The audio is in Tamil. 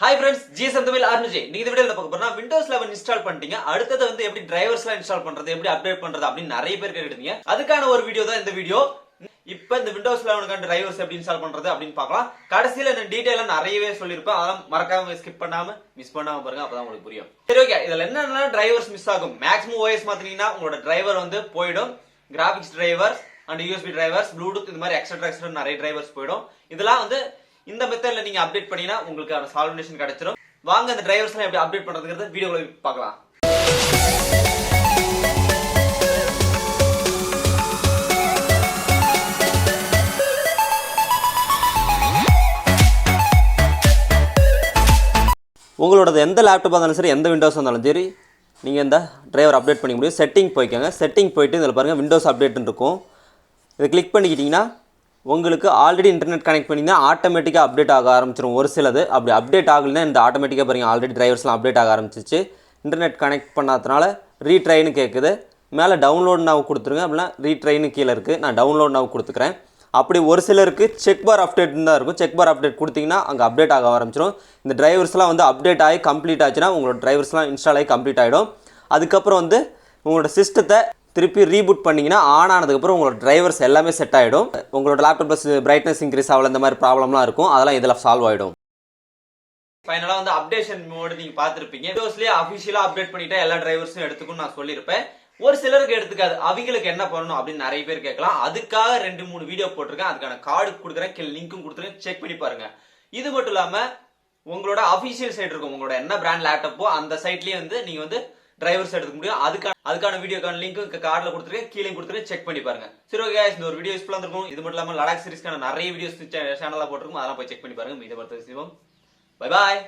Hi friends, gsmtamil arunvijay. நீங்க இந்த வீடியோல பார்க்க போறோம்னா Windows 11 இன்ஸ்டால் பண்ணிட்டீங்க. அடுத்து வந்து எப்படி டிரைவர்ஸ்லாம் இன்ஸ்டால் பண்றது, எப்படி அப்டேட் பண்றது அப்படி நிறைய பேர் கேட்டிருந்தீங்க. அதுக்கான ஒரு வீடியோ தான் இந்த வீடியோ. இப்போ இந்த Windows 11 கான டிரைவர்ஸ் எப்படி இன்ஸ்டால் பண்றது அப்படினு பார்க்கலாம். கடைசில நான் டீடைலா நிறையவே சொல்லிருப்பேன். அதெல்லாம் மறக்காம ஸ்கிப் பண்ணாம மிஸ் பண்ணாம பாருங்க, அப்பதான் உங்களுக்கு புரியும். சரி ஓகே, இதல என்னன்னா டிரைவர்ஸ் மிஸ் ஆகும். மேக்ஸிமம் OS மாத்துனீங்கன்னா உங்களோட டிரைவர் வந்து போய்டும். Graphics drivers and USB drivers, Bluetooth இந்த மாதிரி எக்ஸ்ட்ரா நிறைய டிரைவர்ஸ் போய்டும். இதெல்லாம் வந்து இந்த மெத்தட்ல நீங்க அப்டேட் பண்ணினா உங்களுக்கு அந்த சால்வேஷன் கிடைச்சிரும். வாங்க அந்த டிரைவர்ஸ் எல்லாம் எப்படி அப்டேட் பண்றதுங்கறத வீடியோல பார்க்கலாம். உங்களோட எந்த லேப்டாப் இருந்தாலும் சரி, எந்த விண்டோஸ் இருந்தாலும் சரி, நீங்க இந்த டிரைவர் அப்டேட் பண்ணிக்க முடியும். செட்டிங் போய்க்கங்க. செட்டிங் போயிட்டு இதல பாருங்க விண்டோஸ் அப்டேட்னு இருக்கும். இத கிளிக் பண்ணிக்கிட்டீங்கன்னா உங்களுக்கு ஆல்ரெடி இன்டர்நெட் கனெக்ட் பண்ணினா ஆட்டோமேட்டிக்கா அப்டேட் ஆக ஆரம்பிச்சிரும். ஒரு சிலது அப்படி அப்டேட் ஆகலனா இந்த ஆட்டோமேட்டிக்கா பாருங்க ஆல்ரெடி டிரைவர்ஸ்லாம் அப்டேட் ஆக ஆரம்பிச்சிச்சு. இன்டர்நெட் கனெக்ட் பண்ணாதனால ரீட்ரைன்னு கேக்குது. மேலே டவுன்லோட் நவ் கொடுத்துருங்க. அப்படினா ரீட்ரைன்னு கீழ இருக்கு. நான் டவுன்லோட் நவ் கொடுத்துக்கறேன். அப்படி ஒரு சிலருக்கு செக் பார் அப்டேட் தான் இருக்கும். செக் பார் அப்டேட் கொடுத்தீங்கன்னா அங்க அப்டேட் ஆக ஆரம்பிச்சிரும். இந்த டிரைவர்ஸ்லாம் வந்து அப்டேட் ஆகி கம்ப்ளீட் ஆச்சுனா உங்களோட டிரைவர்ஸ்லாம் இன்ஸ்டால் ஆகி கம்ப்ளீட் ஆயிடும். அதுக்கு அப்புறம் வந்து உங்களோட சிஸ்டத்தை திருப்பி ரீபூட் பண்ணீங்கன்னா ஆன் ஆனதுக்கு அப்புறம் உங்களோட டிரைவர்ஸ் எல்லாமே செட் ஆயிடும். உங்களோட லேப்டாப்ல பிரைட்னஸ் இன்க்ரீஸ் ஆகல இந்த மாதிரி ப்ராப்ளம்லாம் இருக்கும். அதெல்லாம் இதல சால்வ் ஆயிடும். ஃபைனலா வந்து அப்டேஷன் மோட் நீங்க பாத்துருப்பீங்க. விண்டோஸ்லயே ஆபீஷியலா அப்டேட் பண்ணிட்டா எல்லா டிரைவர்ஸும் எடுத்துக்கும் நான் சொல்லிருப்பேன். ஒரு சிலருக்கு எடுத்துக்காது. அவங்களுக்கு என்ன பண்ணணும் அப்படின்னு நிறைய பேர் கேட்கலாம். அதுக்காக 2-3 வீடியோ போட்டிருக்கேன். அதுக்கான கார்டு கொடுக்குறேன், கீழ லிங்க்கும் கொடுத்துருக்கேன். செக் பண்ணி பாருங்க. இது மட்டும் இல்லாம உங்களோட அபிஷியல் சைட் இருக்கும். உங்களோட என்ன பிராண்ட் லேப்டாப்போ அந்த சைட்லயே வந்து நீங்க வந்து டிரைவர்ஸ் எடுத்துக்க முடியும். அதுக்கான வீடியோக்கான லிங்க் கார்டுல கொடுத்துருக்கேன், கீழே கொடுத்துருக்கேன். செக் பண்ணி பாருங்க. சரி ஓகே गाइस, இந்த ஒரு வீடியோ யூஸ்ஃபுல்லா இருக்கும். இது மட்டும் இல்லாம லடாக் சீரிஸ்க்கான நிறைய வீடியோஸ் சேனல்ல போட்டுருக்கும். அதெல்லாம் போய் செக் பண்ணி பாருங்க. இதை பொறுத்த விஷயம். Bye by.